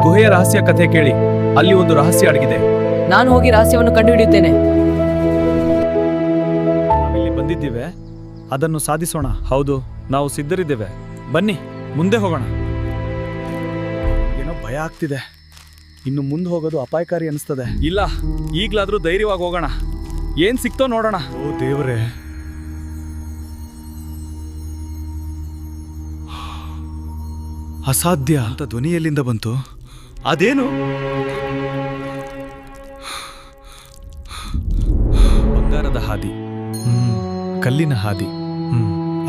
ಗುಹೆಯ ರಹಸ್ಯ ಕಥೆ ಕೇಳಿ, ಅಲ್ಲಿ ಒಂದು ರಹಸ್ಯ ಅಡಗಿದೆ. ನಾನು ಹೋಗಿ ರಹಸ್ಯವನ್ನು ಕಂಡುಹಿಡಿಯುತ್ತೇನೆ. ನಾವಿಲ್ಲಿ ಬಂದಿದ್ದೇವೆ, ಅದನ್ನು ಸಾಧಿಸೋಣ. ಹೌದು, ನಾವು ಸಿದ್ಧರಿದ್ದೇವೆ. ಬನ್ನಿ ಮುಂದೆ ಹೋಗೋಣ. ಏನೋ ಭಯ ಆಗ್ತಿದೆ. ಇನ್ನು ಮುಂದೆ ಹೋಗೋದು ಅಪಾಯಕಾರಿ ಅನಿಸ್ತದೆ. ಇಲ್ಲ, ಈಗ್ಲಾದ್ರೂ ಧೈರ್ಯವಾಗಿ ಹೋಗೋಣ. ಏನ್ ಸಿಕ್ತೋ ನೋಡೋಣ. ಓ ದೇವರೇ, ಅಸಾಧ್ಯ ಅಂತ ಧ್ವನಿ ಎಲ್ಲಿಂದ ಬಂತು? ಅದೇನು? ಬಂಗಾರದ ಹಾದಿ, ಕಲ್ಲಿನ ಹಾದಿ,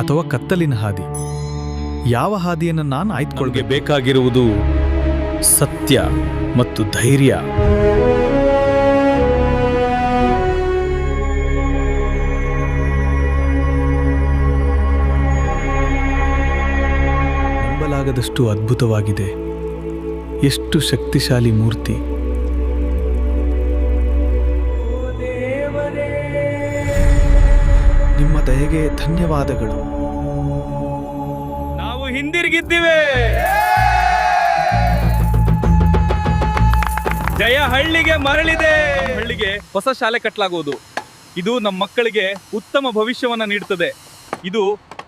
ಅಥವಾ ಕತ್ತಲಿನ ಹಾದಿ. ಯಾವ ಹಾದಿಯನ್ನು ನಾನು ಆಯ್ದುಕೊಳ್ಳೆ? ಬೇಕಾಗಿರುವುದು ಸತ್ಯ ಮತ್ತು ಧೈರ್ಯ. ನಂಬಲಾಗದಷ್ಟು ಅದ್ಭುತವಾಗಿದೆ. ಎಷ್ಟು ಶಕ್ತಿಶಾಲಿ ಮೂರ್ತಿ. ನಿಮ್ಮ ದಯೆಗೆ ಧನ್ಯವಾದಗಳು. ನಾವು ಹಿಂದಿರುಗಿದ್ದೇವೆ. ಜಯ ಹಳ್ಳಿಗೆ ಮರಳಿದೆ. ಹಳ್ಳಿಗೆ ಹೊಸ ಶಾಲೆ ಕಟ್ಟಲಾಗುವುದು. ಇದು ನಮ್ಮ ಮಕ್ಕಳಿಗೆ ಉತ್ತಮ ಭವಿಷ್ಯವನ್ನ ನೀಡುತ್ತದೆ. ಇದು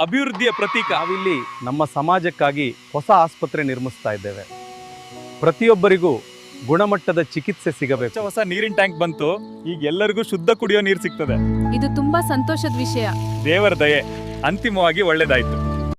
ಅಭಿವೃದ್ಧಿಯ ಪ್ರತೀಕ. ನಾವಿಲ್ಲಿ ನಮ್ಮ ಸಮಾಜಕ್ಕಾಗಿ ಹೊಸ ಆಸ್ಪತ್ರೆ ನಿರ್ಮಿಸ್ತಾ ಇದ್ದೇವೆ. ಪ್ರತಿಯೊಬ್ಬರಿಗೂ ಗುಣಮಟ್ಟದ ಚಿಕಿತ್ಸೆ ಸಿಗಬೇಕು. ಹೊಸ ನೀರಿನ ಟ್ಯಾಂಕ್ ಬಂತು. ಈಗ ಎಲ್ಲರಿಗೂ ಶುದ್ಧ ಕುಡಿಯೋ ನೀರು ಸಿಗ್ತದೆ. ಇದು ತುಂಬಾ ಸಂತೋಷದ ವಿಷಯ. ದೇವರ ದಯೆ, ಅಂತಿಮವಾಗಿ ಒಳ್ಳೆದಾಯ್ತು.